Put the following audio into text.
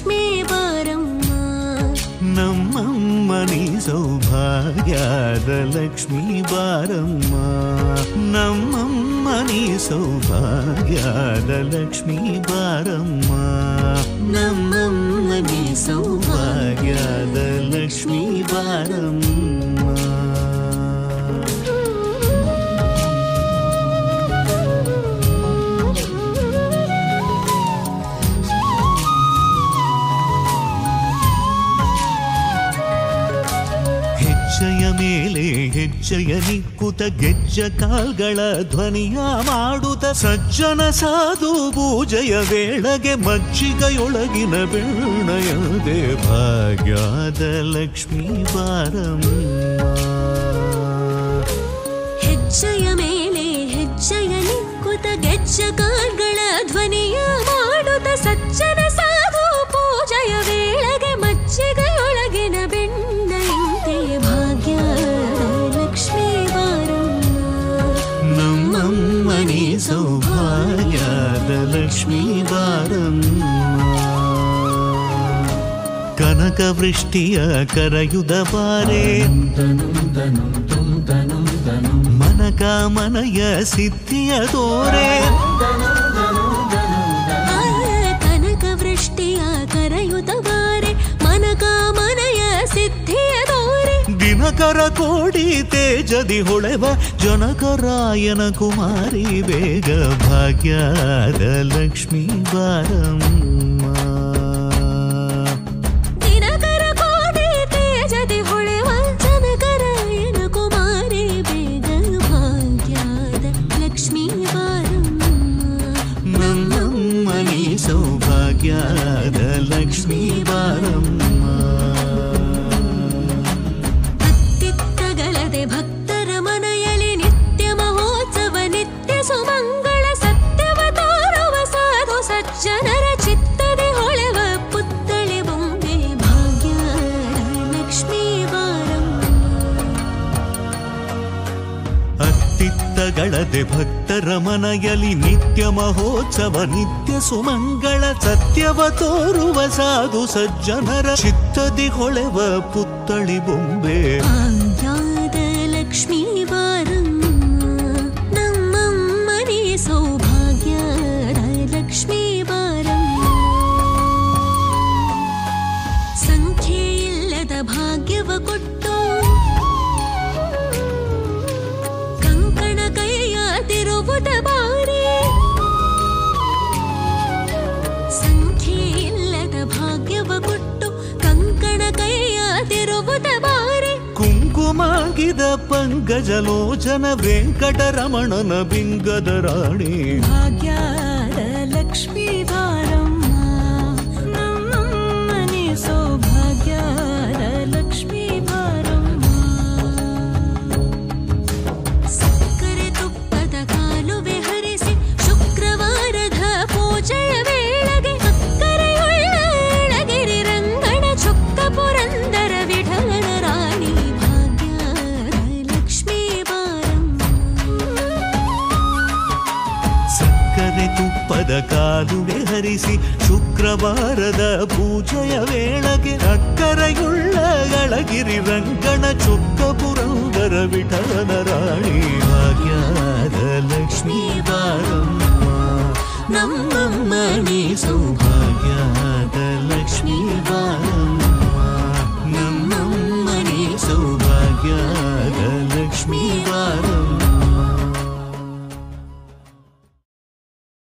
ಲಕ್ಷ್ಮೀ ಬಾರಮ್ಮ ನಮ್ಮಮ್ಮ ನೀ ಸೌಭಾಗ್ಯದ ಲಕ್ಷ್ಮೀ ಬಾರಮ್ಮ ನಮ್ಮಮ್ಮ ನೀ ಸೌಭಾಗ್ಯದ ಲಕ್ಷ್ಮೀ ಬಾರಮ್ಮ ನಮ್ಮಮ್ಮ ನೀ ಸೌಭಾಗ್ಯದ ಲಕ್ಷ್ಮೀ ಬಾರಮ್ಮ. ಹೆಜ್ಜೆಯ ಮೇಲೆ ಹೆಜ್ಜೆಯ ನಿಕ್ಕುತ ಗೆಜ್ಜ ಕಾಲ್ಗಳ ಧ್ವನಿಯ ಮಾಡುತ್ತ ಸಜ್ಜನ ಸಾಧು ಪೂಜೆಯ ವೇಳೆಗೆ ಮಜ್ಜಿಗೆಯೊಳಗಿನ ಬೆಣ್ಣಯದೆ ಭಾಗ್ಯದ ಲಕ್ಷ್ಮೀ ಬಾರಮ್ಮ. ಹೆಜ್ಜೆಯ ಮೇಲೆ ಹೆಜ್ಜೆಯ ನಿಕ್ಕುತ ಗೆಜ್ಜ ಕಾಲ್ಗಳ ಧ್ವನಿಯ ಮಾಡುತ್ತ ಸಜ್ಜನ ಸಾಧು ಪೂಜೆಯ ವೇಳೆಗೆ ಮಜ್ಜಿಗೆಯೊಳಗಿನ ಬೆಣ್ಣಯಂತೆ ಭಾಗ್ಯದ ಲಕ್ಷ್ಮೀ ಬಾರಮ್ಮ ನಮ್ಮಮ್ಮ ನೀ ಸೌಭಾಗ್ಯದ ಲಕ್ಷ್ಮೀ ಬಾರಮ್ಮ. ಕನಕ ವೃಷ್ಟಿಯ ಕರೆಯುದ ಬಾರೆ ಮನಕ ಮನಯ ಸಿದ್ಧಿಯ ತೋರೆ ಕನಕ ವೃಷ್ಟಿಯ ಕರೆಯುದ ಬಾರೆ ಮನಕ ಮನಯ ಸಿದ್ಧಿಯ ತೋರೆ ದಿನಕರ ಕೋಡಿ ತೇಜದಿ ಹೊಳೆವ ಜನಕರಾಯನ ಕುಮಾರಿ ಬೇಗ ಭಾಗ್ಯದ ಲಕ್ಷ್ಮೀ ಬಾರಮ್ಮ. ದಿನಕರ ಕೋಡಿ ತೇಜದಿ ಹೊಳೆವ ಜನಕರಾಯನ ಕುಮಾರಿ ಬೇಗ ಭಾಗ್ಯದ ಲಕ್ಷ್ಮೀ ಬಾರಮ್ಮ ನಮ್ಮಮ್ಮ ನೀ ಸೌಭಾಗ್ಯದ ಲಕ್ಷ್ಮೀ ಬಾರಮ್ಮ. ಅತ್ತಿತ್ತಗಲದೆ ಭಕ್ತರ ಮನೆಯಲ್ಲಿ ನಿತ್ಯ ಮಹೋತ್ಸವ ನಿತ್ಯ ಸುಮಂಗಳ ಸತ್ಯವ ತೋರುವ ಸಾಧು ಸಜ್ಜನರ ಚಿತ್ತದೆ ಹೊಳೆವ ಪುತ್ಥಳಿ ಬೊಂಬೆ ಭಾಗ್ಯದ ಲಕ್ಷ್ಮೀ ಬಾರಮ್ಮ. ಅತ್ತಿತ್ತಗಳದೆ ಭಕ್ತರ ಮನೆಯಲ್ಲಿ ನಿತ್ಯ ಮಹೋತ್ಸವ ನಿತ್ಯ ಸುಮಂಗಳ ಸತ್ಯವ ತೋರುವ ಸಾಧು ಸಜ್ಜನರ ಚಿತ್ತದಿ ಹೊಳೆವ ಪುತ್ಥಳಿ ಬೊಂಬೆ ಭಾಗ್ಯದ ಲಕ್ಷ್ಮೀ ಬಾರಮ್ಮ ನಮ್ಮಮ್ಮ ನೀ ಸೌಭಾಗ್ಯದ ಲಕ್ಷ್ಮೀ ಬಾರಮ್ಮ. ಸಂಖ್ಯೆ ಇಲ್ಲದ ಭಾಗ್ಯವ ಕೊಟ್ಟು ಕಂಕಣ ಕೈಯ ತಿರುವುದ ಬಾರಿ ಸಂಖ್ಯೆ ಇಲ್ಲದ ಭಾಗ್ಯವ ಕೊಟ್ಟು ಕಂಕಣ ಕೈಯ ತಿರುವುದ ಬಾರಿ ಕುಂಕುಮಾಗಿದ ಪಂಕಜಲೋಚನ ವೆಂಕಟರಮಣನ ಬಿಂಗದ ರಾಣಿ ಭಾಗ್ಯದ ಲಕ್ಷ್ಮೀ ಬಾರಮ್ಮ ನಮ್ಮಮ್ಮ ನೀ ಸೌಭಾಗ್ಯದ ಲಕ್ಷ್ಮೀ ಬಾರಮ್ಮ. ಸಕ್ಕರೆ ತುಪ್ಪದ ಕಾಲುವೆ ಹರಿಸಿ ಶುಕ್ರವಾರದ ಪೂಜೆಯ ವೇಳೆಗೆ ಅಕ್ಕರೆಯುಳ್ಳ ಅಳಗಿರಿ ರಂಗಣ ಚೊಕ್ಕ ಪುರಂದರ ವಿಠಲನ ರಾಣಿ ಭಾಗ್ಯದ ಲಕ್ಷ್ಮೀ ಬಾರಮ್ಮ. ಸಕ್ಕರೆ ತುಪ್ಪದ ಕಾಲುವೆ ಹರಿಸಿ ಶುಕ್ರವಾರದ ಪೂಜೆಯ ವೇಳೆಗೆ ಅಕ್ಕರೆಯುಳ್ಳ ಗಳಗಿರಿ ರಂಗಣ ಚೊಕ್ಕ ಪುರಂದರ ವಿಠಲನ ರಾಣಿ ಭಾಗ್ಯದ ಲಕ್ಷ್ಮೀ ಬಾರಮ್ಮ ನಮ್ಮಮ್ಮ ನೀ ಸೌಭಾಗ್ಯದ ಲಕ್ಷ್ಮೀ ಬಾರಮ್ಮ.